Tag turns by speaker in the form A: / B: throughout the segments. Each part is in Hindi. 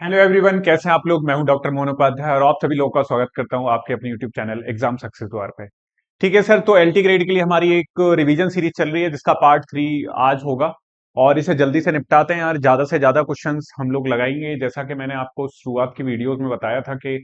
A: हेलो एवरीवन, कैसे हैं आप लोग। मैं हूं डॉक्टर मोहन उपाध्याय और आप सभी लोगों का स्वागत करता हूं आपके अपने यूट्यूब चैनल एग्जाम सक्सेस द्वार पे। ठीक है सर, तो एलटी ग्रेड के लिए हमारी एक रिवीजन सीरीज चल रही है जिसका पार्ट 3 आज होगा और इसे जल्दी से निपटाते हैं यार। ज्यादा से ज्यादा क्वेश्चंस हम लोग लगाएंगे। जैसा कि मैंने आपको शुरुआत की वीडियोज में बताया था कि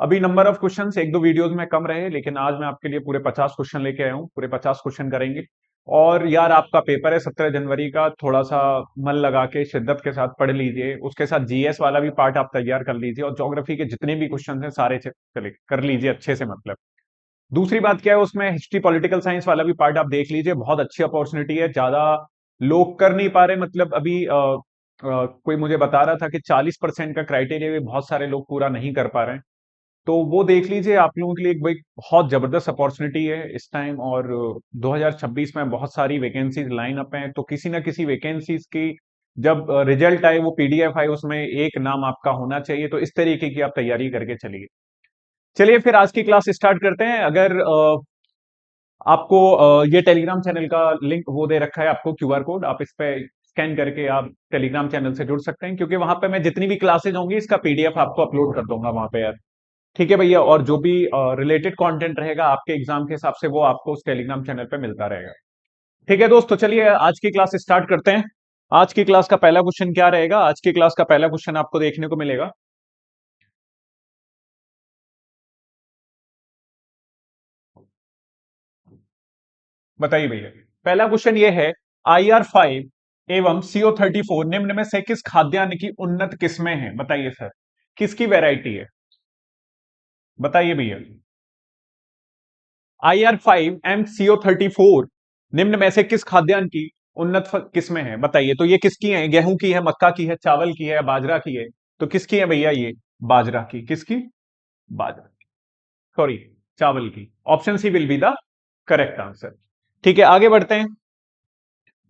A: अभी नंबर ऑफ क्वेश्चंस एक दो वीडियोज में कम रहे, लेकिन आज मैं आपके लिए पूरे 50 क्वेश्चन लेके आया हूँ। पूरे 50 क्वेश्चन करेंगे। और यार आपका पेपर है 17 जनवरी का, थोड़ा सा मन लगा के शिद्दत के साथ पढ़ लीजिए। उसके साथ जीएस वाला भी पार्ट आप तैयार कर लीजिए और ज्योग्राफी के जितने भी क्वेश्चन हैं सारे चले कर लीजिए अच्छे से। मतलब दूसरी बात क्या है, उसमें हिस्ट्री पॉलिटिकल साइंस वाला भी पार्ट आप देख लीजिए। बहुत अच्छी अपॉर्चुनिटी है, ज्यादा लोग कर नहीं पा रहे। मतलब अभी कोई मुझे बता रहा था कि 40% का क्राइटेरिया भी बहुत सारे लोग पूरा नहीं कर पा रहे हैं। तो वो देख लीजिए, आप लोगों के लिए एक भाई बहुत जबरदस्त अपॉर्चुनिटी है इस टाइम। और 2026 में बहुत सारी वैकेंसीज लाइन अप हैं, तो किसी ना किसी वैकेंसीज की जब रिजल्ट आए, वो पीडीएफ आए, उसमें एक नाम आपका होना चाहिए। तो इस तरीके की आप तैयारी करके चलिए। चलिए फिर आज की क्लास स्टार्ट करते हैं। अगर आपको ये टेलीग्राम चैनल का लिंक वो दे रखा है, आपको क्यूआर कोड, आप इस पे स्कैन करके आप टेलीग्राम चैनल से जुड़ सकते हैं, क्योंकि वहां पे मैं जितनी भी क्लासेज होंगी इसका पीडीएफ आपको अपलोड कर दूंगा वहां पे यार। ठीक है भैया, और जो भी रिलेटेड कंटेंट रहेगा आपके एग्जाम के हिसाब से वो आपको उस टेलीग्राम चैनल पे मिलता रहेगा। ठीक है दोस्तों, चलिए आज की क्लास स्टार्ट करते हैं। आज की क्लास का पहला क्वेश्चन क्या रहेगा? आज की क्लास का पहला क्वेश्चन आपको देखने को मिलेगा। बताइए भैया। पहला क्वेश्चन ये है, IR5 एवं CO34 निम्न में से किस खाद्यान्न की उन्नत किस्में हैं? बताइए सर, किसकी वैरायटी है? बताइए भैया। IR5 एम CO34 निम्न में से किस खाद्यान्न की उन्नत किस्में हैं? बताइए। तो ये किसकी है? गेहूं की है, मक्का की है, चावल की है, बाजरा की है? तो किसकी है भैया ये? बाजरा की। किसकी? बाजरा। सॉरी, चावल की। Option C will be the correct answer. ठीक है, आगे बढ़ते हैं।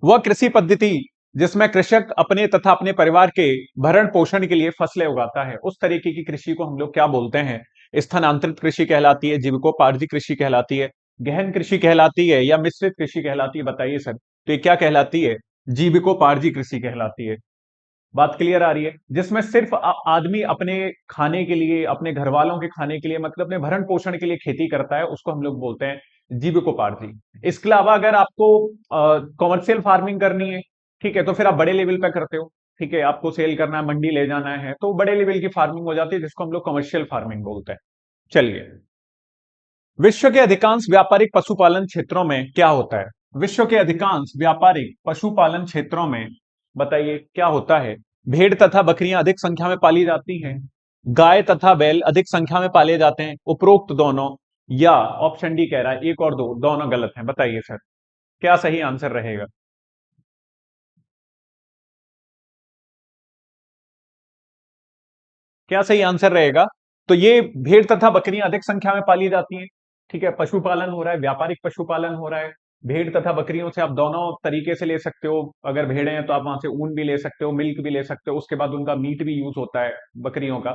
A: वह कृषि पद्धति जिसमें कृषक अपने तथा अपने परिवार के भरण पोषण के लिए फसलें उगाता है, उस तरीके की कृषि को हम लोग क्या बोलते हैं? स्थानांतरित कृषि कहलाती है, जीविकोपार्जी कृषि कहलाती है, गहन कृषि कहलाती है, या मिश्रित कृषि कहलाती है? बताइए सर। तो ये क्या कहलाती है? जीविकोपार्जी कृषि कहलाती है। बात क्लियर आ रही है? जिसमें सिर्फ आदमी अपने खाने के लिए, अपने घर वालों के खाने के लिए, मतलब अपने भरण पोषण के लिए खेती करता है, उसको हम लोग बोलते हैं जीविकोपार्जी। इसके अलावा अगर आपको कॉमर्शियल फार्मिंग करनी है, ठीक है, तो फिर आप बड़े लेवल पे करते हो। ठीक है, आपको सेल करना है, मंडी ले जाना है, तो बड़े लेवल की फार्मिंग हो जाती है, जिसको हम लोग कमर्शियल फार्मिंग बोलते हैं। चलिए, विश्व के अधिकांश व्यापारिक पशुपालन क्षेत्रों में क्या होता है? विश्व के अधिकांश व्यापारिक पशुपालन क्षेत्रों में बताइए क्या होता है? भेड़ तथा बकरियां अधिक संख्या में पाली जाती हैं, गाय तथा बैल अधिक संख्या में पाले जाते हैं, उपरोक्त दोनों, या ऑप्शन डी कह रहा है एक और दो दोनों गलत हैं? बताइए सर, क्या सही आंसर रहेगा? क्या सही आंसर रहेगा? तो ये भेड़ तथा बकरियां अधिक संख्या में पाली जाती हैं। ठीक है, पशुपालन हो रहा है, व्यापारिक पशुपालन हो रहा है। भेड़ तथा बकरियों से आप दोनों तरीके से ले सकते हो। अगर भेड़ें हैं तो आप वहां से ऊन भी ले सकते हो, मिल्क भी ले सकते हो, उसके बाद उनका मीट भी यूज होता है बकरियों का।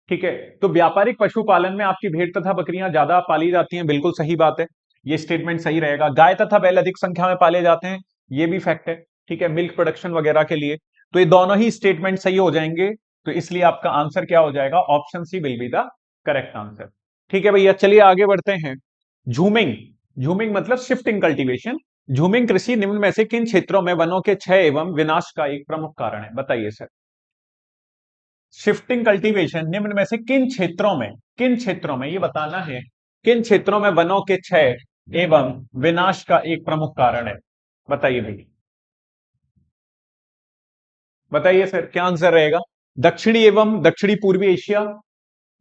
A: ठीक है, तो व्यापारिक पशुपालन में आपकी भेड़ तथा बकरियां ज्यादा पाली जाती हैं, बिल्कुल सही बात है। ये स्टेटमेंट सही रहेगा। गाय तथा बैल अधिक संख्या में पाले जाते हैं, ये भी फैक्ट है। ठीक है, मिल्क प्रोडक्शन वगैरह के लिए। तो ये दोनों ही स्टेटमेंट सही हो जाएंगे। तो इसलिए आपका आंसर क्या हो जाएगा? Option C will be the correct answer. ठीक है भैया, चलिए आगे बढ़ते हैं। झूमिंग। झूमिंग मतलब शिफ्टिंग कल्टीवेशन। झूमिंग कृषि निम्न में से किन क्षेत्रों में वनों के क्षय एवं विनाश का एक प्रमुख कारण है? बताइए सर। शिफ्टिंग कल्टीवेशन निम्न में से किन क्षेत्रों में ये बताना है, किन क्षेत्रों में वनों के क्षय एवं विनाश का एक प्रमुख कारण है? बताइए भाई। बताइए सर, क्या आंसर रहेगा? दक्षिणी एवं दक्षिणी पूर्वी एशिया,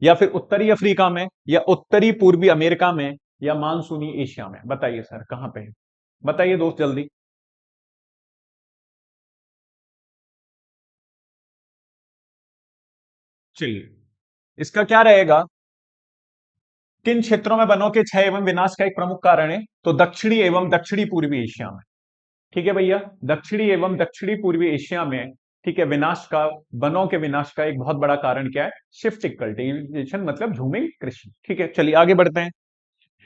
A: या फिर उत्तरी अफ्रीका में, या उत्तरी पूर्वी अमेरिका में, या मानसूनी एशिया में? बताइए सर, कहां पे है? बताइए दोस्त जल्दी। चलिए, इसका क्या रहेगा? किन क्षेत्रों में वनों के क्षय एवं विनाश का एक प्रमुख कारण है? तो दक्षिणी एवं दक्षिणी पूर्वी एशिया में। ठीक है भैया, दक्षिणी एवं दक्षिणी पूर्वी एशिया में। ठीक है, विनाश का, वनों के विनाश का एक बहुत बड़ा कारण क्या है? शिफ्टिंग कल्टीवेशन, मतलब झूमिंग कृषि। ठीक है, चलिए आगे बढ़ते हैं।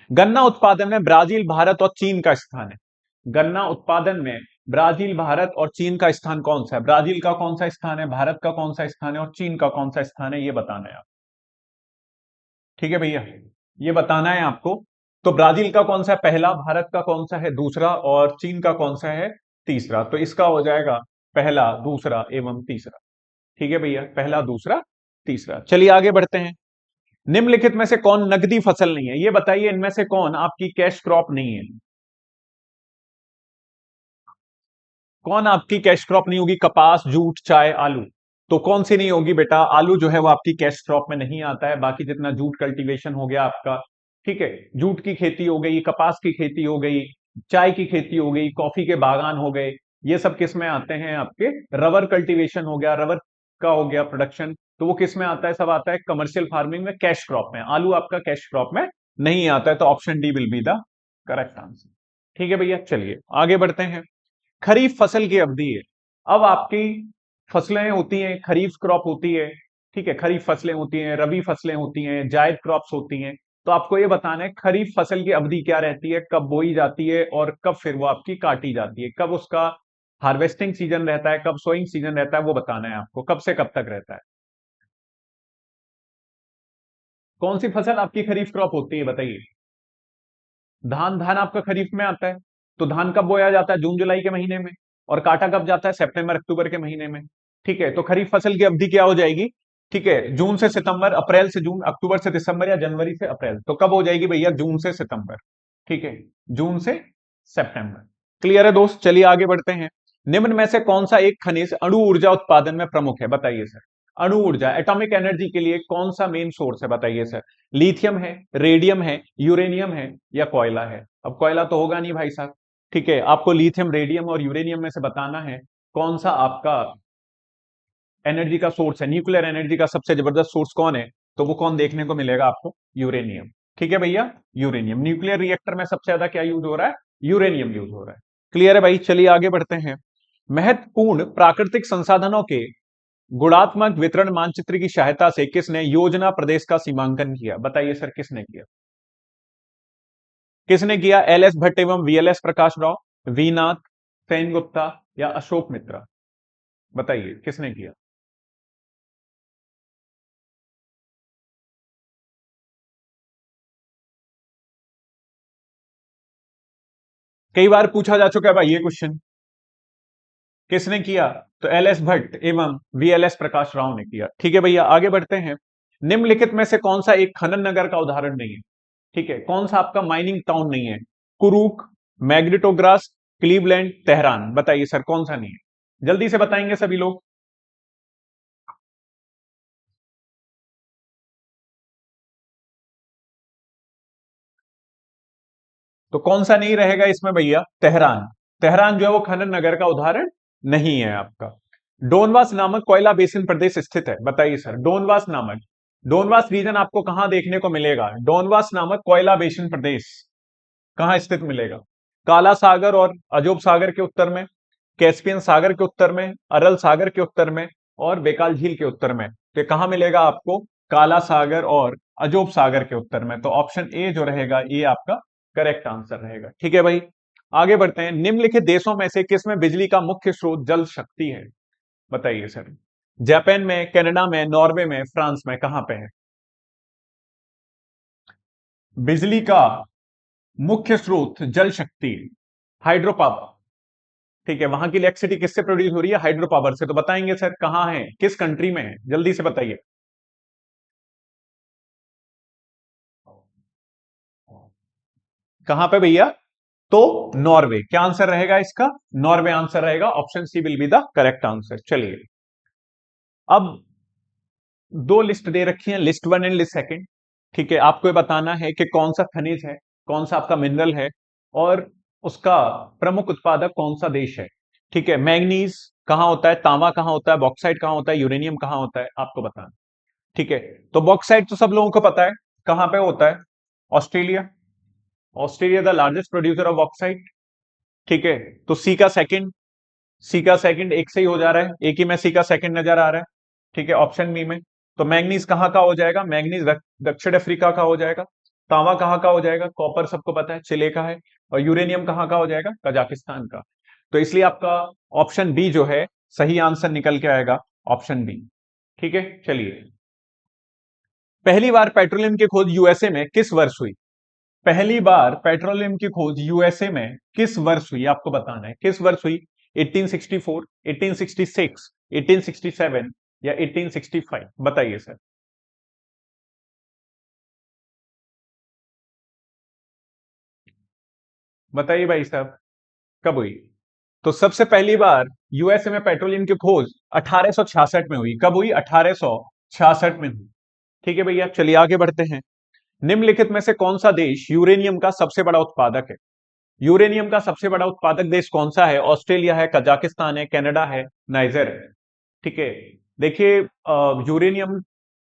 A: गन्ना उत्पादन में ब्राजील, भारत और चीन का स्थान है। गन्ना उत्पादन में ब्राजील, भारत और चीन का स्थान कौन सा है? ब्राजील का कौन सा स्थान है, भारत का कौन सा स्थान है और चीन का कौन सा स्थान है, ये बताना है आप। ठीक है भैया, ये बताना है आपको। तो ब्राजील का कौन सा है पहला, भारत का कौन सा है दूसरा और चीन का कौन सा है तीसरा? तो इसका हो जाएगा पहला, दूसरा एवं तीसरा। ठीक है भैया, पहला, दूसरा, तीसरा। चलिए आगे बढ़ते हैं। निम्नलिखित में से कौन नकदी फसल नहीं है? ये बताइए इनमें से कौन आपकी कैश क्रॉप नहीं है? कौन आपकी कैश क्रॉप नहीं होगी? कपास, जूट, चाय, आलू। तो कौन सी नहीं होगी बेटा? आलू जो है वो आपकी कैश क्रॉप में नहीं आता है। बाकी जितना जूट कल्टीवेशन हो गया आपका, ठीक है, जूट की खेती हो गई, कपास की खेती हो गई, चाय की खेती हो गई, कॉफी के बागान हो गए, ये सब किस में आते हैं आपके? रबर कल्टीवेशन हो गया, रबर का हो गया प्रोडक्शन, तो वो किस में आता है? सब आता है कमर्शियल फार्मिंग में, कैश क्रॉप में। आलू आपका कैश क्रॉप में नहीं आता है, तो option D will be the correct answer. ठीक है भैया, चलिए आगे बढ़ते हैं। खरीफ फसल की अवधि है। अब आपकी फसलें होती हैं, खरीफ क्रॉप होती है, ठीक है, खरीफ फसलें होती हैं, रबी फसलें होती हैं, जायद क्रॉप्स होती हैं। तो आपको ये बताना है खरीफ फसल की अवधि क्या रहती है, कब बोई जाती है और कब फिर वो आपकी काटी जाती है, कब उसका हार्वेस्टिंग सीजन रहता है, कब सोइंग सीजन रहता है, वो बताना है आपको, कब से कब तक रहता है। कौन सी फसल आपकी खरीफ क्रॉप होती है बताइए? धान, धान आपका खरीफ में आता है। तो धान कब बोया जाता है? जून जुलाई के महीने में। और काटा कब जाता है? सितंबर अक्टूबर के महीने में। ठीक है, तो खरीफ फसल की अवधि क्या हो जाएगी? ठीक है, जून से सितंबर, अप्रैल से जून, अक्टूबर से दिसंबर या जनवरी से अप्रैल। तो कब हो जाएगी भैया? जून से सितंबर। ठीक है, जून से सितंबर। क्लियर है दोस्त? चलिए आगे बढ़ते हैं। निम्न में से कौन सा एक खनिज अणु ऊर्जा उत्पादन में प्रमुख है? बताइए सर। अणु ऊर्जा, एटॉमिक एनर्जी के लिए कौन सा मेन सोर्स है? बताइए सर। लिथियम है, रेडियम है, यूरेनियम है या कोयला है? अब कोयला तो होगा नहीं भाई साहब। ठीक है, आपको लिथियम, रेडियम और यूरेनियम में से बताना है कौन सा आपका एनर्जी का सोर्स है, न्यूक्लियर एनर्जी का सबसे जबरदस्त सोर्स कौन है? तो वो कौन देखने को मिलेगा आपको? यूरेनियम। ठीक है भैया, यूरेनियम। न्यूक्लियर रिएक्टर में सबसे ज्यादा क्या यूज हो रहा है? यूरेनियम यूज हो रहा है। क्लियर है भाई? चलिए आगे बढ़ते हैं। महत्वपूर्ण प्राकृतिक संसाधनों के गुणात्मक वितरण मानचित्र की सहायता से किसने योजना प्रदेश का सीमांकन किया? बताइए सर, किसने किया? किसने किया? एल एस भट्ट एवं वीएलएस प्रकाश राव, वी नाथ, सेन गुप्ता या अशोक मित्रा? बताइए किसने किया? कई बार पूछा जा चुका है भाई ये क्वेश्चन। किसने किया? तो एल एस भट्ट एवं वीएलएस प्रकाश राव ने किया। ठीक है भैया, आगे बढ़ते हैं। निम्नलिखित में से कौन सा एक खनन नगर का उदाहरण नहीं है? ठीक है, कौन सा आपका माइनिंग टाउन नहीं है? कुरूक, मैग्नेटोग्रास, क्लीवलैंड, तेहरान। बताइए सर कौन सा नहीं है? जल्दी से बताएंगे सभी लोग। तो कौन सा नहीं रहेगा इसमें भैया? तेहरान। तेहरान जो है वो खनन नगर का उदाहरण नहीं है आपका। डोनवास नामक कोयला बेसिन प्रदेश स्थित है? बताइए सर, डोनवास नामक, डोनवास रीजन आपको कहां देखने को मिलेगा? डोनवास नामक कोयला बेसिन प्रदेश कहां स्थित मिलेगा? काला सागर और अजोब सागर के उत्तर में, कैस्पियन सागर के उत्तर में, अरल सागर के उत्तर में और बेकाल झील के उत्तर में। तो ये कहां मिलेगा आपको? काला सागर और अजोब सागर के उत्तर में। तो ऑप्शन ए जो रहेगा ये आपका करेक्ट आंसर रहेगा। ठीक है भाई, आगे बढ़ते हैं। निम्नलिखित देशों में से किसमें बिजली का मुख्य स्रोत जल शक्ति है? बताइए सर। जापान में, कनाडा में, नॉर्वे में, फ्रांस में, कहां पे है बिजली का मुख्य स्रोत जल शक्ति? Hydro power. ठीक है, वहां की इलेक्ट्रिसिटी किससे प्रोड्यूस हो रही है? हाइड्रो पावर से। तो बताएंगे सर कहां है, किस कंट्री में है? जल्दी से बताइए। कहां पे भैया? तो नॉर्वे। क्या आंसर रहेगा इसका? नॉर्वे आंसर रहेगा। Option C will be the correct answer. चलिए, अब दो लिस्ट दे रखी है, list one and list second. ठीक है, आपको ये बताना है कि कौन सा खनिज है, कौन सा आपका मिनरल है और उसका प्रमुख उत्पादक कौन सा देश है। ठीक है, मैंगनीज कहां होता है, तांबा कहां होता है, बॉक्साइट कहां होता है, यूरेनियम कहां होता है, आपको बताना। ठीक है, तो बॉक्साइट तो सब लोगों को पता है कहां पे होता है? Australia. Australia the largest producer of bauxite. ठीक है, तो सी का सेकंड, सी का सेकंड एक से ही हो जा रहा है, एक ही में सी का सेकंड नजर आ रहा है। ठीक है, ऑप्शन बी में। तो मैंगनीज कहाँ का हो जाएगा? मैंगनीज दक्षिण अफ्रीका का हो जाएगा। तांबा कहाँ का हो जाएगा? कॉपर सबको पता है चिले का है। और यूरेनियम कहाँ का हो जाएगा? कजाकिस्तान का। तो इसलिए आपका ऑप्शन बी जो है सही आंसर निकल के आएगा, ऑप्शन बी। ठीक है, चलिए। पहली बार पेट्रोलियम की खोज यूएसए में किस वर्ष हुई? पहली बार पेट्रोलियम की खोज यूएसए में किस वर्ष हुई आपको बताना है, किस वर्ष हुई? 1864, 1866, 1867 या 1865? बताइए सर। बताइए भाई साहब, कब हुई? तो सबसे पहली बार यूएसए में पेट्रोलियम की खोज 1866 में हुई। कब हुई? 1866 में हुई। ठीक है भैया, चलिए आगे बढ़ते हैं। निम्नलिखित में से कौन सा देश यूरेनियम का सबसे बड़ा उत्पादक है? यूरेनियम का सबसे बड़ा उत्पादक देश कौन सा है? ऑस्ट्रेलिया है, कजाकिस्तान है, कनाडा है, नाइजर है। ठीक है, देखिए यूरेनियम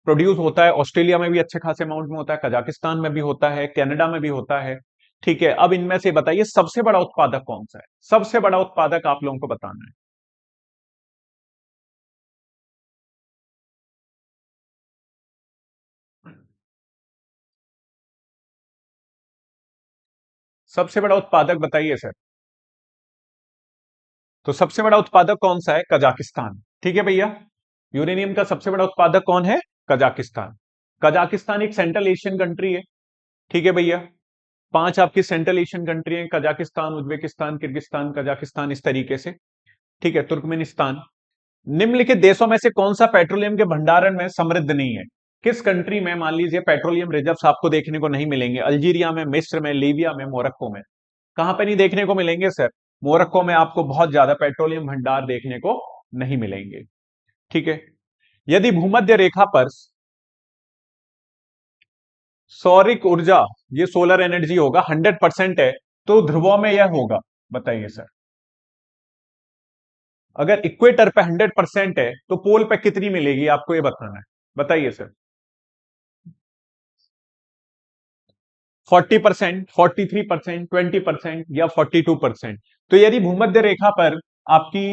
A: प्रोड्यूस होता है ऑस्ट्रेलिया में भी अच्छे खासे अमाउंट में होता है, कजाकिस्तान में भी होता है, कनाडा में भी होता है। ठीक है, अब इनमें से बताइए सबसे बड़ा उत्पादक कौन सा है? सबसे बड़ा उत्पादक आप लोगों को बताना है। सबसे बड़ा उत्पादक बताइए सर। तो सबसे बड़ा उत्पादक कौन सा है? कजाकिस्तान। ठीक है भैया, यूरेनियम का सबसे बड़ा उत्पादक कौन है? कजाकिस्तान। कजाकिस्तान एक सेंट्रल एशियन कंट्री है। ठीक है भैया, पांच आपकी सेंट्रल एशियन कंट्री है, कजाकिस्तान, उज्बेकिस्तान, किर्गिस्तान, कजाकिस्तान, इस तरीके से। ठीक है, तुर्कमेनिस्तान। निम्नलिखित देशों में से कौन सा पेट्रोलियम के भंडारण में समृद्ध नहीं है? किस कंट्री में मान लीजिए पेट्रोलियम रिजर्व्स आपको देखने को नहीं मिलेंगे? अल्जीरिया में, मिस्र में, लीबिया में, मोरक्को में। कहां पे नहीं देखने को मिलेंगे सर? मोरक्को में आपको बहुत ज्यादा पेट्रोलियम भंडार देखने को नहीं मिलेंगे। ठीक है, यदि भूमध्य रेखा पर सौरिक ऊर्जा, ये सोलर एनर्जी होगा, 100% है, तो ध्रुवों में यह होगा? बताइए सर। अगर इक्वेटर पे 100% है तो पोल पे कितनी मिलेगी आपको ये बताना है। बताइए सर। 40%, 43%, 20% या 42%? तो यदि भूमध्य रेखा पर आपकी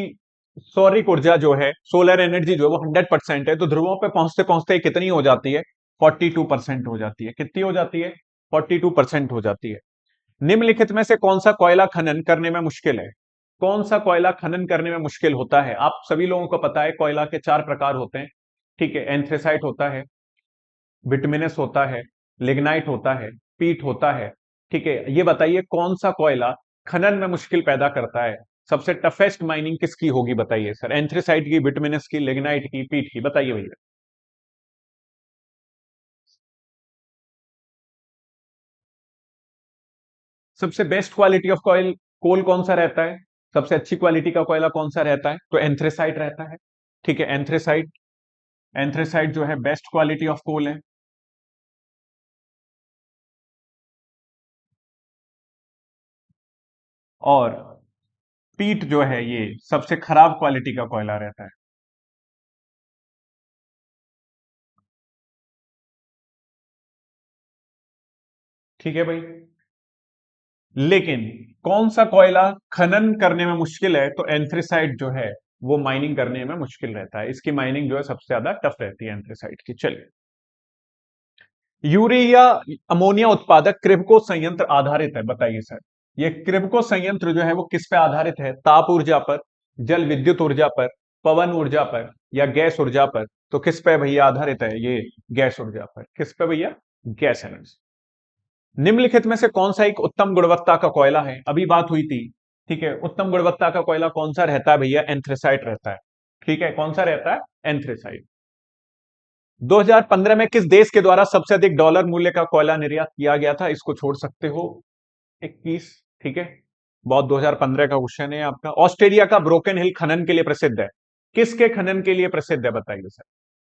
A: सौरिक ऊर्जा जो है, सोलर एनर्जी जो है वो 100% है, तो ध्रुवों पे पहुंचते पहुंचते कितनी हो जाती है? 42% हो जाती है। कितनी हो जाती है? 42% हो जाती है। निम्नलिखित में से कौन सा कोयला खनन करने में मुश्किल है? कौन सा कोयला खनन करने में मुश्किल होता है? आप सभी लोगों को पता है कोयला के चार प्रकार होते हैं। ठीक है, एंथ्रेसाइट होता है, बिटमिनस होता है, लिग्नाइट होता है, पीट होता है। ठीक है, ये बताइए कौन सा कोयला खनन में मुश्किल पैदा करता है? सबसे टफेस्ट माइनिंग किसकी होगी बताइए सर? एंथ्रेसाइट की, बिटमिनस की, लिग्नाइट की, पीट की? बताइए भैया। सबसे बेस्ट क्वालिटी ऑफ कोयल कोल कौन सा रहता है? सबसे अच्छी क्वालिटी का कोयला कौन सा रहता है? तो एंथ्रेसाइट रहता है। ठीक है, एंथ्रेसाइट। एंथ्रेसाइट जो है बेस्ट क्वालिटी ऑफ कोल है। और पीट जो है ये सबसे खराब क्वालिटी का कोयला रहता है। ठीक है भाई, लेकिन कौन सा कोयला खनन करने में मुश्किल है? तो एंथ्रेसाइट जो है वो माइनिंग करने में मुश्किल रहता है, इसकी माइनिंग जो है सबसे ज्यादा टफ रहती है एंथ्रेसाइट की। चलिए, यूरिया अमोनिया उत्पादक क्रिब्को संयंत्र आधारित है? बताइए सर। ये क्रिब्को संयंत्र जो है वो किस पे आधारित है? ताप ऊर्जा पर, जल विद्युत ऊर्जा पर, पवन ऊर्जा पर या गैस ऊर्जा पर? तो किस पे भैया आधारित है ये? गैस ऊर्जा पर। किस पे भैया? Gas energy. निम्नलिखित में से कौन सा एक उत्तम गुणवत्ता का कोयला है? अभी बात हुई थी। ठीक है, उत्तम गुणवत्ता का कोयला कौन सा रहता है भैया? एंथ्रेसाइट रहता है। ठीक है, कौन सा रहता है? एंथ्रेसाइट। 2015 में किस देश के द्वारा सबसे अधिक डॉलर मूल्य का कोयला निर्यात किया गया था? इसको छोड़ सकते हो। 21। ठीक है, बहुत 2015 का क्वेश्चन है आपका। ऑस्ट्रेलिया का ब्रोकन हिल खनन के लिए प्रसिद्ध है? किसके खनन के लिए प्रसिद्ध है बताइए सर?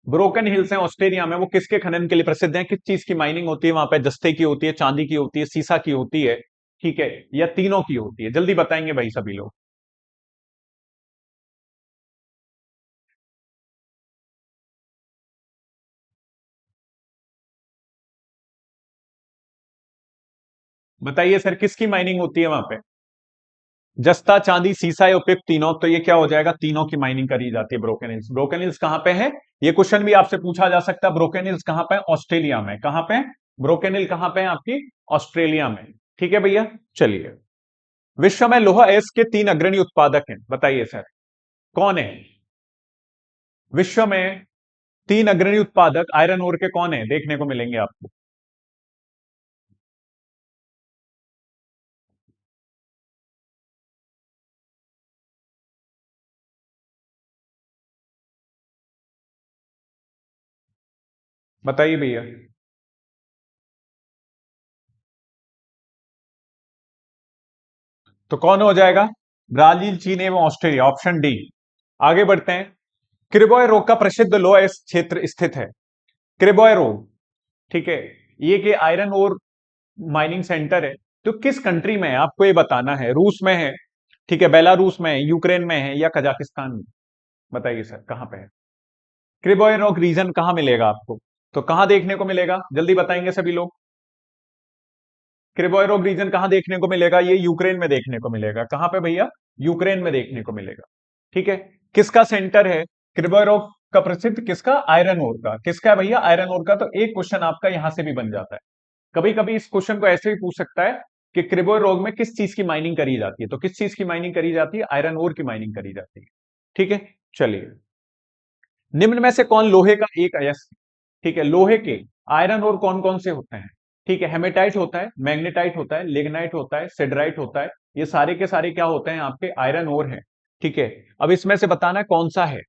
A: ब्रोकन हिल्स हैं ऑस्ट्रेलिया में, वो किसके खनन के लिए प्रसिद्ध है? किस चीज की माइनिंग होती है वहां पे? जस्ते की होती है, चांदी की होती है, सीसा की होती है? ठीक है, या तीनों की होती है? जल्दी बताएंगे भाई सभी लोग। बताइए सर, किसकी माइनिंग होती है वहां पे? जस्ता, चांदी, सीसा या उपयुक्त तीनों? तो ये क्या हो जाएगा? तीनों की माइनिंग करी जाती है ब्रोकन हिल्स। ब्रोकन हिल्स कहां पे है? ये क्वेश्चन भी आपसे पूछा जा सकता है। ब्रोकन हिल्स कहां पे है? ऑस्ट्रेलिया में। कहां पे? ब्रोकन हिल कहां पे है आपकी? ऑस्ट्रेलिया में। ठीक है भैया, चलिए। विश्व में लोहा एस के 3 अग्रणी उत्पादक हैं, बताइए सर कौन है? विश्व में 3 अग्रणी उत्पादक आयरन ओर के कौन है, देखने को मिलेंगे आपको। बताइए भैया। तो कौन हो जाएगा? ब्राजील, चीन एवं ऑस्ट्रेलिया, ऑप्शन डी। आगे बढ़ते हैं। क्रिबॉय रोग का प्रसिद्ध लोहा एस क्षेत्र स्थित है। क्रिबॉय रोग, ठीक है, ये कि आयरन ओर माइनिंग सेंटर है। तो किस कंट्री में है आपको ये बताना है। रूस में है, ठीक है, बेलारूस में है, यूक्रेन में है, या कजाकिस्तान में? बताइए सर कहां पे है। क्रिबोय रॉक रीजन कहां मिलेगा आपको? तो कहां देखने को मिलेगा, जल्दी बताएंगे सभी लोग। क्रिबोय रॉक रीजन कहां देखने को मिलेगा? ये यूक्रेन में देखने को मिलेगा। कहां पे भैया? यूक्रेन में देखने को मिलेगा। ठीक है। किसका सेंटर है क्रिबोय रॉक का प्रसिद्ध? किसका? आयरन ओर का। किसका है भैया? आयरन ओर का। तो एक क्वेश्चन आपका यहां से भी बन जाता है। कभी कभी इस क्वेश्चन को ऐसे भी पूछ सकता है कि क्रिबोय रोग में किस चीज की माइनिंग करी जाती है। तो किस चीज की माइनिंग करी जाती है? आयरन ओर की माइनिंग करी जाती है। ठीक है, चलिए। निम्न में से कौन लोहे का एक अयस्क? ठीक है, लोहे के आयरन ओर कौन कौन से होते हैं? ठीक है, हेमेटाइट होता है, मैग्नेटाइट होता है, लिग्नाइट होता है, सिडराइट होता है। ये सारे के सारे क्या होते हैं? आपके आयरन ओर हैं। ठीक है, अब इसमें से बताना है कौन सा है।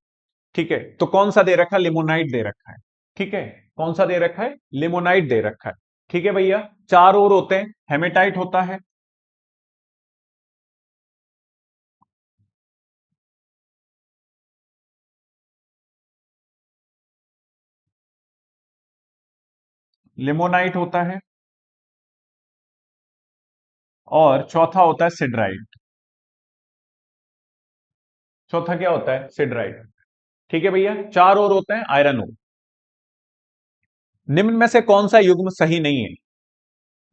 A: ठीक है, तो कौन सा दे रखा है? लिमोनाइट दे रखा है। ठीक है, कौन सा दे रखा है? लिमोनाइट दे रखा है। ठीक है भैया, चार ओर होते हैं, हेमेटाइट होता है, लिमोनाइट होता है, और चौथा होता है सिडराइट। चौथा क्या होता है? सिडराइट। ठीक है भैया, चार और होते हैं आयरन ओर। निम्न में से कौन सा युग्म सही नहीं है?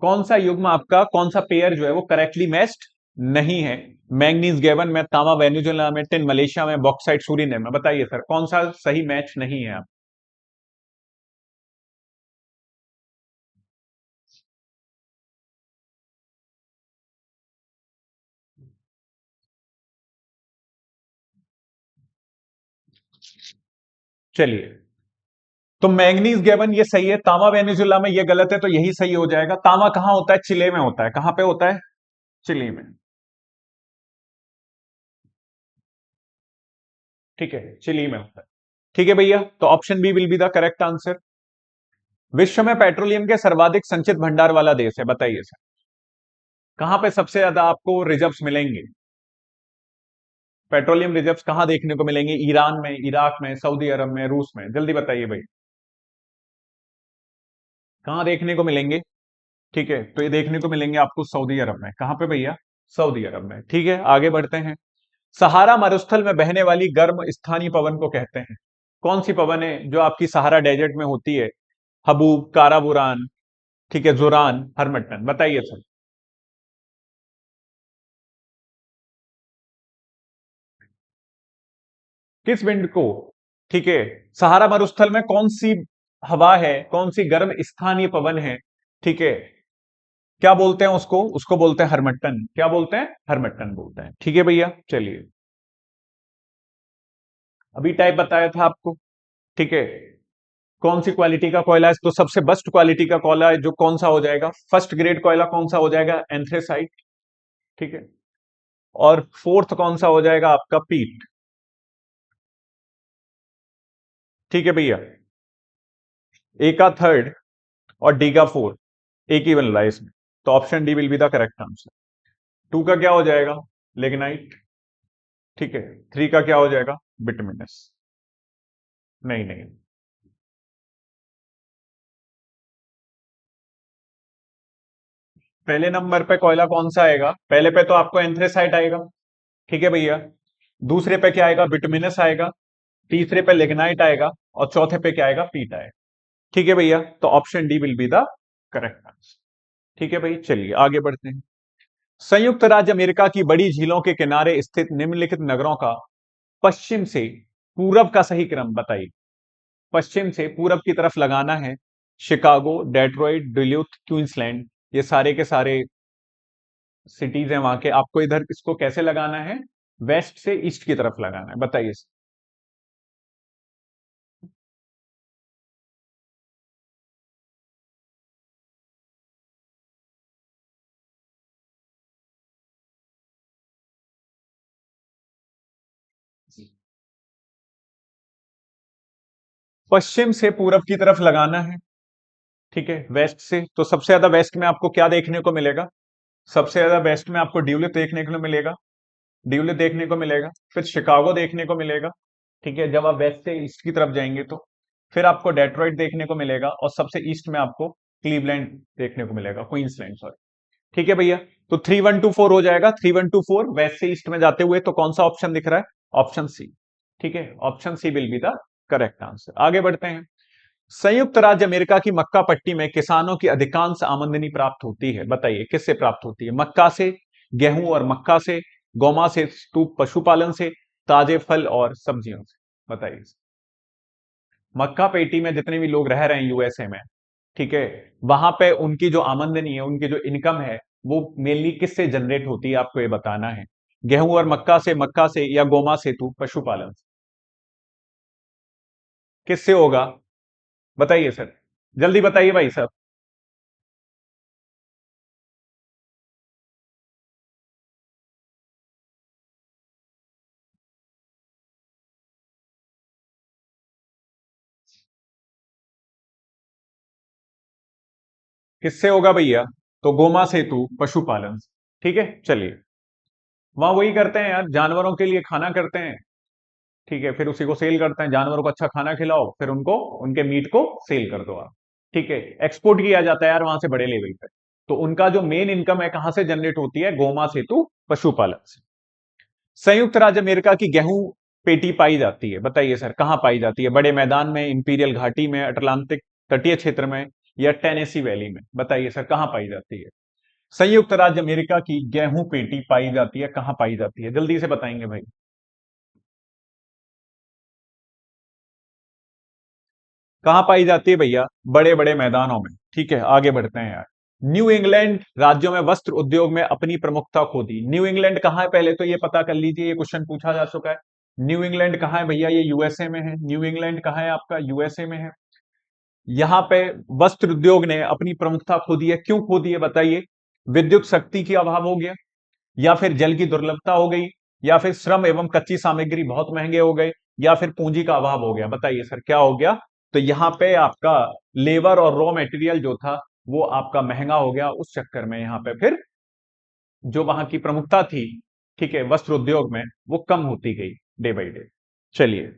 A: कौन सा युग्म आपका, कौन सा पेयर जो है वो करेक्टली मैच्ड नहीं है? मैंगनीज गैबन में, तांबा वेनेजुला में, टिन मलेशिया में, बॉक्साइट सूरीनेम में। बताइए सर कौन सा सही मैच नहीं है आप? चलिए, तो मैंगनीज गैबन ये सही है, तांबा वेनेजुला में ये गलत है, तो यही सही हो जाएगा। तांबा कहां होता है? चिले में होता है। कहां पे होता है? चिली में। ठीक है, चिली में होता है। ठीक है भैया, तो option B will be the correct answer. विश्व में पेट्रोलियम के सर्वाधिक संचित भंडार वाला देश है, बताइए सर कहां पे सबसे ज्यादा आपको रिजर्व्स मिलेंगे? पेट्रोलियम रिजर्व्स कहां देखने को मिलेंगे? ईरान में, इराक में, सऊदी अरब में, रूस में? जल्दी बताइए भाई, कहां देखने को मिलेंगे? ठीक है, तो ये देखने को मिलेंगे आपको सऊदी अरब में। कहां पे भैया? सऊदी अरब में। ठीक है, आगे बढ़ते हैं। सहारा मरुस्थल में बहने वाली गर्म स्थानीय पवन को कहते हैं। कौन सी पवन है जो आपकी सहारा डेजर्ट में होती है? हबूब, काराबुरान, ठीक है, जुरान, हरमटन? बताइए सर। किस विंड को? ठीक है, सहारा मरुस्थल में कौन सी हवा है, कौन सी गर्म स्थानीय पवन है? ठीक है, क्या बोलते हैं उसको? उसको बोलते हैं हरमट्टन। क्या बोलते हैं? हरमट्टन बोलते हैं। ठीक है भैया, चलिए। अभी टाइप बताया था आपको, ठीक है, कौन सी क्वालिटी का कोयला है? तो सबसे बेस्ट क्वालिटी का कोयला है जो कौन सा हो जाएगा? फर्स्ट ग्रेड कोयला कौन सा हो जाएगा? एंथ्रेसाइट। ठीक है, और फोर्थ कौन सा हो जाएगा आपका? पीट। ठीक है भैया, ए का थर्ड और डी का फोर्थ एक ही बन रहा है इसमें, तो option D will be the correct answer. Two का क्या हो जाएगा? लिग्नाइट। ठीक है, थ्री का क्या हो जाएगा? बिटमिनस। नहीं नहीं, पहले नंबर पे कोयला कौन सा आएगा? पहले पे तो आपको एंथ्रेसाइट आएगा। ठीक है भैया, दूसरे पे क्या आएगा? बिटमिनस आएगा, तीसरे पे लिग्नाइट आएगा, और चौथे पे क्या आएगा? पीट आएगा। ठीक है भैया, तो option D will be the correct answer. ठीक है भाई, चलिए आगे बढ़ते हैं। संयुक्त राज्य अमेरिका की बड़ी झीलों के किनारे स्थित निम्नलिखित नगरों का पश्चिम से पूरब का सही क्रम बताइए। पश्चिम से पूरब की तरफ लगाना है। शिकागो, डेट्रॉइट, डिल्यूथ, क्वींसलैंड, ये सारे के सारे सिटीज हैं वहां के, आपको इधर इसको कैसे लगाना है, वेस्ट से ईस्ट की तरफ लगाना है, बताइए। पश्चिम से पूरब की तरफ लगाना है। ठीक है, वेस्ट से तो सबसे ज्यादा वेस्ट में आपको क्या देखने को मिलेगा, सबसे ज्यादा वेस्ट में आपको ड्यूलिप देखने को मिलेगा, ड्यूलिप देखने को मिलेगा, फिर शिकागो देखने को मिलेगा। ठीक है, जब आप वेस्ट से ईस्ट की तरफ जाएंगे तो फिर आपको डेट्रॉइट देखने को मिलेगा, और सबसे ईस्ट में आपको क्लीवलैंड देखने को मिलेगा, क्वींसलैंड सॉरी। ठीक है भैया, तो 3124 हो जाएगा, 3124 वेस्ट से ईस्ट में जाते हुए, तो कौन सा ऑप्शन दिख रहा है, ऑप्शन सी। ठीक है, option C will be the correct answer. आगे बढ़ते हैं। संयुक्त राज्य अमेरिका की मक्का पट्टी में किसानों की अधिकांश आमदनी प्राप्त होती है, बताइए किससे प्राप्त होती है, मक्का से, गेहूं और मक्का से, गौमा से, पशुपालन से, ताजे फल और सब्जियों से, बताइए। मक्का पेटी में जितने भी लोग रह रहे हैं यूएसए में, ठीक है, वहां पे उनकी जो आमदनी है, उनकी जो इनकम है, वो मेनली किससे जनरेट होती है, आपको ये बताना है। गेहूं और मक्का से या गोमा सेतु पशुपालन से, किससे होगा, बताइए सर, जल्दी बताइए भाई साहब। किससे होगा भैया, तो गोमा सेतु पशुपालन से। ठीक है, चलिए, वहां वही करते हैं यार, जानवरों के लिए खाना करते हैं। ठीक है, फिर उसी को सेल करते हैं, जानवरों को अच्छा खाना खिलाओ, फिर उनको उनके मीट को सेल कर दो आप। ठीक है, एक्सपोर्ट किया जाता है यार वहां से बड़े लेवल पे। तो उनका जो मेन इनकम है कहां से जनरेट होती है, गोमा सेतु पशुपालन से। संयुक्त राज्य अमेरिका की गेहूं पेटी पाई जाती है, बताइए सर कहां पाई जाती है, बड़े मैदान में, इंपीरियल घाटी में, अटलांटिक तटीय क्षेत्र में, या टेनेसी वैली में, बताइए सर कहां पाई जाती है। संयुक्त राज्य अमेरिका की गेहूं पेटी पाई जाती है, कहां पाई जाती है, जल्दी से बताएंगे भाई। कहां पाई जाती है भैया, बड़े बड़े मैदानों में। ठीक है, आगे बढ़ते हैं यार। न्यू इंग्लैंड राज्यों में वस्त्र उद्योग में अपनी प्रमुखता खो दी, न्यू इंग्लैंड कहां है पहले तो ये पता कर लीजिए, ये क्वेश्चन पूछा जा चुका है। न्यू इंग्लैंड कहां है भैया, ये यूएसए में है, न्यू इंग्लैंड कहां है आपका, यूएसए में है। यहां पे वस्त्र उद्योग ने अपनी प्रमुखता खो दी है, क्यों खो दी है बताइए। विद्युत शक्ति की अभाव हो गया, या फिर जल की दुर्लभता हो गई, या फिर श्रम एवं कच्ची सामग्री बहुत महंगे हो गए, या फिर पूंजी का अभाव हो गया, बताइए सर क्या हो गया। तो यहां पे आपका लेबर और रॉ मटेरियल जो था वो आपका महंगा हो गया, उस चक्कर में यहां पे फिर जो वहां की प्रमुखता थी, ठीक है, वस्त्र उद्योग में, वो कम होती गई डे बाई डे। चलिए,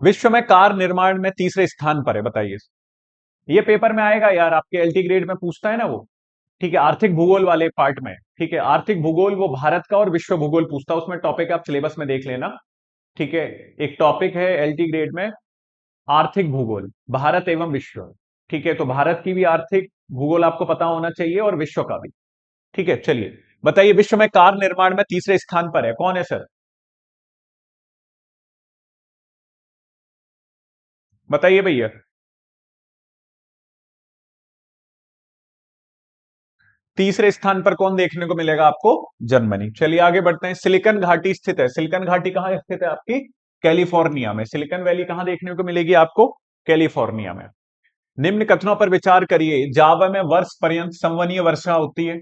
A: विश्व में कार निर्माण में तीसरे स्थान पर है, बताइए। ये पेपर में आएगा यार, आपके एलटी ग्रेड में पूछता है ना वो। ठीक है, आर्थिक भूगोल वाले पार्ट में। ठीक है, आर्थिक भूगोल वो भारत का और विश्व भूगोल पूछता है, उसमें टॉपिक आप सिलेबस में देख लेना। ठीक है, एक टॉपिक है एलटी ग्रेड में, आर्थिक भूगोल, भारत एवं विश्व। ठीक है, तो भारत की भी आर्थिक भूगोल आपको पता होना चाहिए, और विश्व का भी। ठीक है, चलिए बताइए, विश्व में कार निर्माण में तीसरे स्थान पर है, कौन है सर, बताइए भैया। तीसरे स्थान पर कौन देखने को मिलेगा आपको, जर्मनी। चलिए आगे बढ़ते हैं। सिलिकन घाटी स्थित है, सिलिकन घाटी कहां स्थित है आपकी, कैलिफोर्निया में। सिलिकन वैली कहां देखने को मिलेगी आपको, कैलिफोर्निया में। निम्न कथनों पर विचार करिए, जावा में वर्ष पर्यंत संवहनीय वर्षा होती है।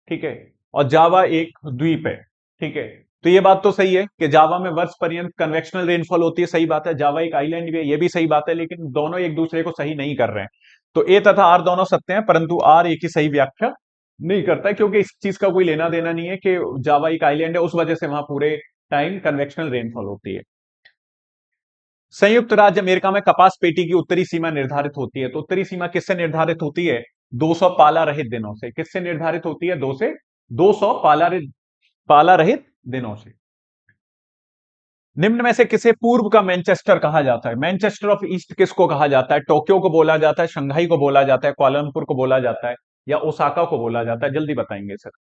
A: ठीक है, और जावा एक द्वीप है। ठीक है, तो ये बात तो सही है कि जावा में वर्ष पर्यंत कन्वेक्शनल रेनफॉल होती है, सही बात है, जावा एक आइलैंड भी है, ये भी सही बात है, लेकिन दोनों एक दूसरे को सही नहीं कर रहे हैं। तो ए तथा आर दोनों सत्य हैं, परंतु आर एक ही सही व्याख्या नहीं करता है, क्योंकि इस चीज का कोई लेना देना नहीं है कि जावा एक आइलैंड है, उस वजह से वहां पूरे टाइम कन्वेक्शनल रेनफॉल होती है। संयुक्त राज्य अमेरिका में कपास पेटी की उत्तरी सीमा निर्धारित होती है, तो उत्तरी सीमा किससे निर्धारित होती है, 200 पाला रहित दिनों से। किससे निर्धारित होती है, 200 पाला रहित दिनों से। निम्न में से किसे पूर्व का मैनचेस्टर कहा जाता है, मैनचेस्टर ऑफ ईस्ट किसको कहा जाता है, टोक्यो को बोला जाता है, शंघाई को बोला जाता है, कुआलालंपुर को बोला जाता है, या ओसाका को बोला जाता है, जल्दी बताएंगे सर।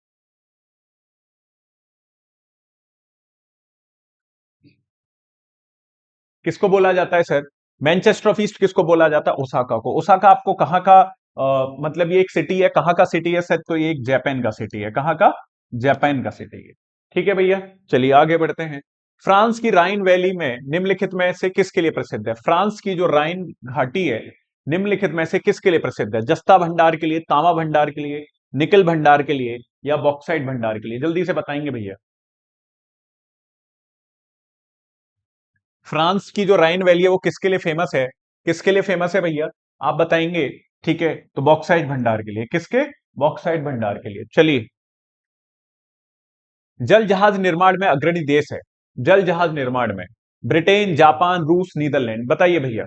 A: किसको बोला जाता है सर, मैनचेस्टर ऑफ ईस्ट किसको बोला जाता है, ओसाका को। ओसाका आपको कहां का मतलब ये एक सिटी है, कहाँ का सिटी है सर? तो ये एक जापान का सिटी है। कहाँ का? जापान का सिटी है। ठीक है भैया, चलिए आगे बढ़ते हैं। फ्रांस की राइन वैली में निम्नलिखित में से किसके लिए प्रसिद्ध है? फ्रांस की जो राइन घाटी है, निम्नलिखित में से किसके लिए प्रसिद्ध है? जस्ता भंडार के लिए, तांबा भंडार के लिए, निकल भंडार के लिए, या बॉक्साइट भंडार के लिए? जल्दी से बताएंगे भैया। फ्रांस की जो राइन वैली है वो किसके लिए फेमस है? किसके लिए फेमस है भैया? आप बताएंगे। ठीक है, तो बॉक्साइट भंडार के लिए। किसके? बॉक्साइट भंडार के लिए। चलिए, जल जहाज निर्माण में अग्रणी देश है, जल जहाज निर्माण में, ब्रिटेन, जापान, रूस, नीदरलैंड? बताइए भैया।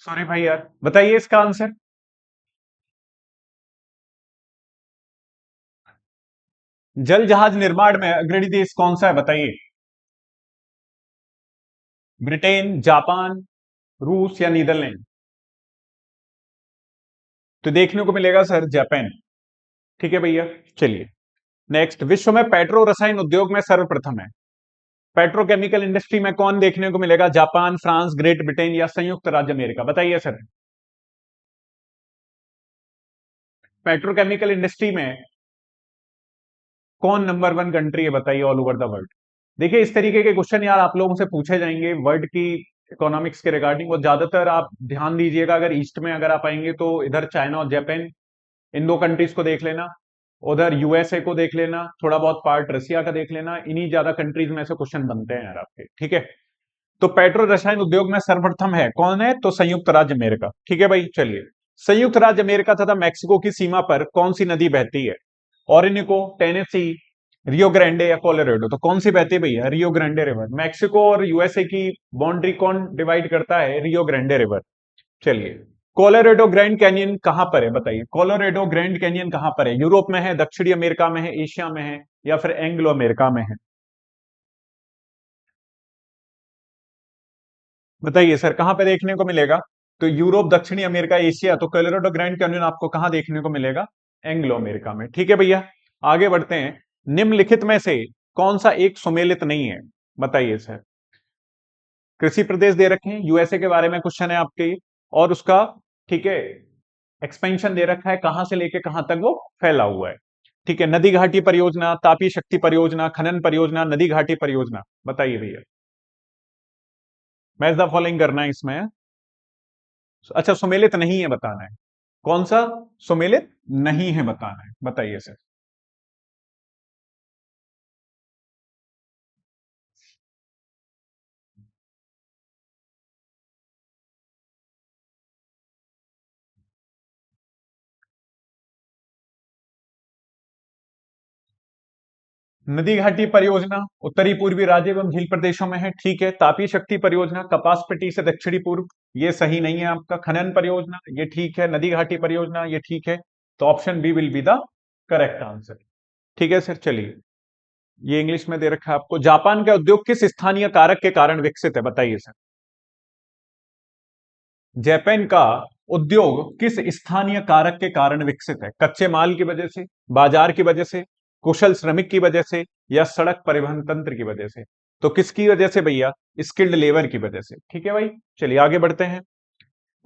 A: सॉरी भाई यार, बताइए इसका आंसर। जल जहाज निर्माण में अग्रणी देश कौन सा है बताइए? ब्रिटेन, जापान, रूस, या नीदरलैंड? तो देखने को मिलेगा सर जापान। ठीक है भैया, चलिए नेक्स्ट। विश्व में पेट्रो रसायन उद्योग में सर्वप्रथम है, पेट्रोकेमिकल इंडस्ट्री में कौन देखने को मिलेगा? जापान, फ्रांस, ग्रेट ब्रिटेन, या संयुक्त राज्य अमेरिका? बताइए सर। पेट्रोकेमिकल इंडस्ट्री में कौन नंबर वन कंट्री है बताइए ऑल ओवर द वर्ल्ड? देखिए, इस तरीके के क्वेश्चन यार आप लोगों से पूछे जाएंगे वर्ल्ड की इकोनॉमिक्स के रिगार्डिंग, और ज्यादातर आप ध्यान दीजिएगा, अगर ईस्ट में अगर आप आएंगे तो इधर चाइना और जापान, इन दो कंट्रीज को देख लेना, उधर यूएसए को देख लेना, थोड़ा बहुत पार्ट रसिया का देख लेना, इन्हीं ज्यादा कंट्रीज में से क्वेश्चन बनते हैं यार आपके। ठीक है, तो पेट्रो रसायन उद्योग में सर्वप्रथम है कौन है? तो संयुक्त राज्य अमेरिका। ठीक है भाई, चलिए। संयुक्त राज्य अमेरिका तथा मैक्सिको की सीमा पर कौन सी नदी बहती है? ऑरिनिको, टेनेसी, रियो ग्रांडे, या कोलोराडो? तो कौन सी बहती है भैया? Rio Grande river. मैक्सिको और यूएसए की बाउंड्री कौन डिवाइड करता है? Rio Grande river. चलिए, कोलोराडो ग्रैंड कैनियन कहां पर है बताइए? कोलोराडो ग्रैंड कैनियन कहां पर है? यूरोप में है, दक्षिणी अमेरिका में है, एशिया में है, या फिर एंग्लो अमेरिका में है? बताइए सर, कहां पे देखने को मिलेगा? तो यूरोप, दक्षिणी अमेरिका, एशिया, तो कोलोराडो ग्रैंड कैनियन आपको कहां देखने को मिलेगा? एंग्लो अमेरिका में। ठीक है भैया, आगे बढ़ते हैं। निम्नलिखित में से कौन सा एक सुमेलित नहीं है? बताइए सर। कृषि प्रदेश दे रखे हैं, यूएसए के बारे में क्वेश्चन है आपके, और उसका, ठीक है, एक्सपेंशन दे रखा है, कहां से लेके कहां तक वो फैला हुआ है। ठीक है, नदी घाटी परियोजना, तापी शक्ति परियोजना, खनन परियोजना, नदी घाटी परियोजना? बताइए भैया। मैच द फॉलोइंग करना है इसमें। अच्छा, सुमेलित नहीं है बताना है। कौन सा सुमेलित नहीं है बताना है, बताइए सर। नदी घाटी परियोजना उत्तरी पूर्वी राज्य एवं झील प्रदेशों में है, ठीक है। तापी शक्ति परियोजना कपास पट्टी से दक्षिणी पूर्व, ये सही नहीं है आपका। खनन परियोजना ये ठीक है। नदी घाटी परियोजना ये ठीक है। तो option B will be the correct answer. ठीक है सर, चलिए। ये इंग्लिश में दे रखा है आपको। जापान का उद्योग किस स्थानीय कारक के कारण विकसित है, बताइए सर। जापान का उद्योग किस स्थानीय कारक के कारण विकसित है? कच्चे माल की वजह से, बाजार की वजह से, कुशल श्रमिक की वजह से, या सड़क परिवहन तंत्र की वजह से? तो किसकी वजह से भैया? स्किल्ड लेबर की वजह से। ठीक है भाई, चलिए आगे बढ़ते हैं।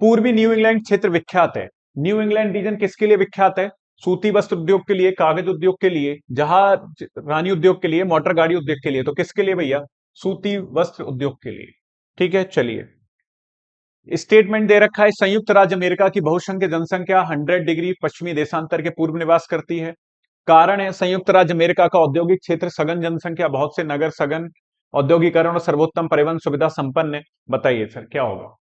A: पूर्वी न्यू इंग्लैंड क्षेत्र विख्यात है। न्यू इंग्लैंड रीजन किसके लिए विख्यात है? सूती वस्त्र उद्योग के लिए, कागज उद्योग के लिए, जहाज रानी उद्योग के लिए, मोटर गाड़ी उद्योग के लिए? तो किसके लिए भैया? सूती वस्त्र उद्योग के लिए। ठीक है, चलिए। स्टेटमेंट दे रखा है, संयुक्त राज्य अमेरिका की बहुसंख्यक जनसंख्या 100 डिग्री पश्चिमी देशांतर के पूर्व निवास करती है। कारण है, संयुक्त राज्य अमेरिका का औद्योगिक क्षेत्र सघन जनसंख्या, बहुत से नगर, सघन औद्योगिकरण और सर्वोत्तम परिवहन सुविधा संपन्न है। बताइए सर क्या होगा?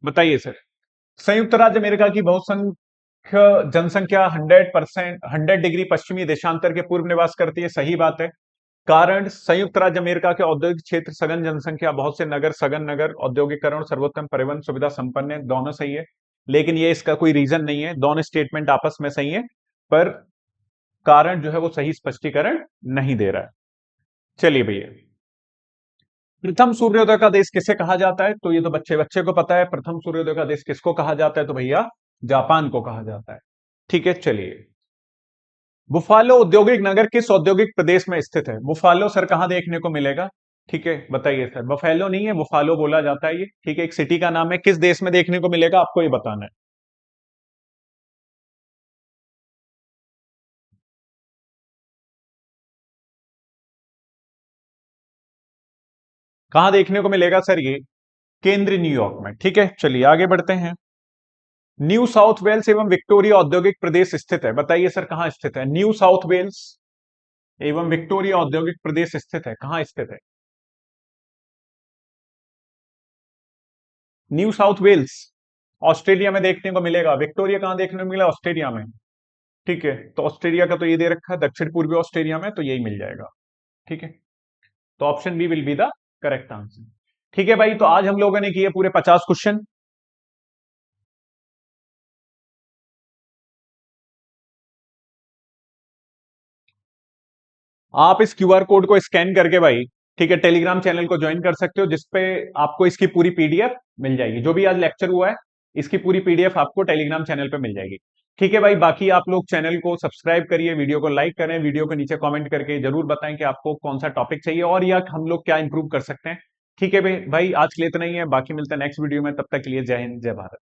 A: बताइए सर। संयुक्त राज्य अमेरिका की बहुसंख्य जनसंख्या 100 डिग्री पश्चिमी देशांतर के पूर्व निवास करती है, सही बात है। कारण, संयुक्त राज्य अमेरिका के औद्योगिक क्षेत्र सघन जनसंख्या, बहुत से नगर, सघन नगर औद्योगिकरण, सर्वोत्तम परिवहन सुविधा संपन्न है, दोनों सही है। लेकिन ये इसका कोई रीजन नहीं है, दोनों स्टेटमेंट आपस में सही है, पर कारण जो है वो सही स्पष्टीकरण नहीं दे रहा है। चलिए भैया, प्रथम सूर्योदय का देश किसे कहा जाता है? तो ये तो बच्चे बच्चे को पता है। प्रथम सूर्योदय का देश किसको कहा जाता है? तो भैया जापान को कहा जाता है। ठीक है, चलिए। बुफालो औद्योगिक नगर किस औद्योगिक प्रदेश में स्थित है? बुफालो सर कहां देखने को मिलेगा? ठीक है, बताइए सर। बफेलो नहीं है, बुफालो बोला जाता है ये। ठीक है, एक सिटी का नाम है। किस देश में देखने को मिलेगा, आपको ये बताना है। कहां देखने को मिलेगा सर ये? केंद्रीय न्यूयॉर्क में। ठीक है, चलिए आगे बढ़ते हैं। न्यू साउथ वेल्स एवं विक्टोरिया औद्योगिक प्रदेश स्थित है, बताइए सर कहां स्थित है? न्यू साउथ वेल्स एवं विक्टोरिया औद्योगिक प्रदेश स्थित है, कहां स्थित है? न्यू साउथ वेल्स ऑस्ट्रेलिया में देखने को मिलेगा। विक्टोरिया कहां देखने को मिला? ऑस्ट्रेलिया में। ठीक है, तो ऑस्ट्रेलिया का तो ये दे रखा है दक्षिण पूर्वी ऑस्ट्रेलिया में, तो यही मिल जाएगा। ठीक है, तो option B will be the correct answer. ठीक है भाई, तो आज हम लोगों ने किए पूरे 50 क्वेश्चन। आप इस क्यूआर कोड को स्कैन करके भाई, ठीक है, टेलीग्राम चैनल को ज्वाइन कर सकते हो, जिसपे आपको इसकी पूरी पीडीएफ मिल जाएगी। जो भी आज लेक्चर हुआ है, इसकी पूरी पीडीएफ आपको टेलीग्राम चैनल पे मिल जाएगी। ठीक है भाई, बाकी आप लोग चैनल को सब्सक्राइब करिए, वीडियो को लाइक करें, वीडियो को नीचे कमेंट करके जरूर बताएं कि आपको कौन सा टॉपिक चाहिए और या हम लोग क्या इंप्रूव कर सकते हैं। ठीक है भाई, आज के लिए इतना ही है, बाकी मिलता है नेक्स्ट वीडियो में। तब तक के लिए जय हिंद, जय भारत।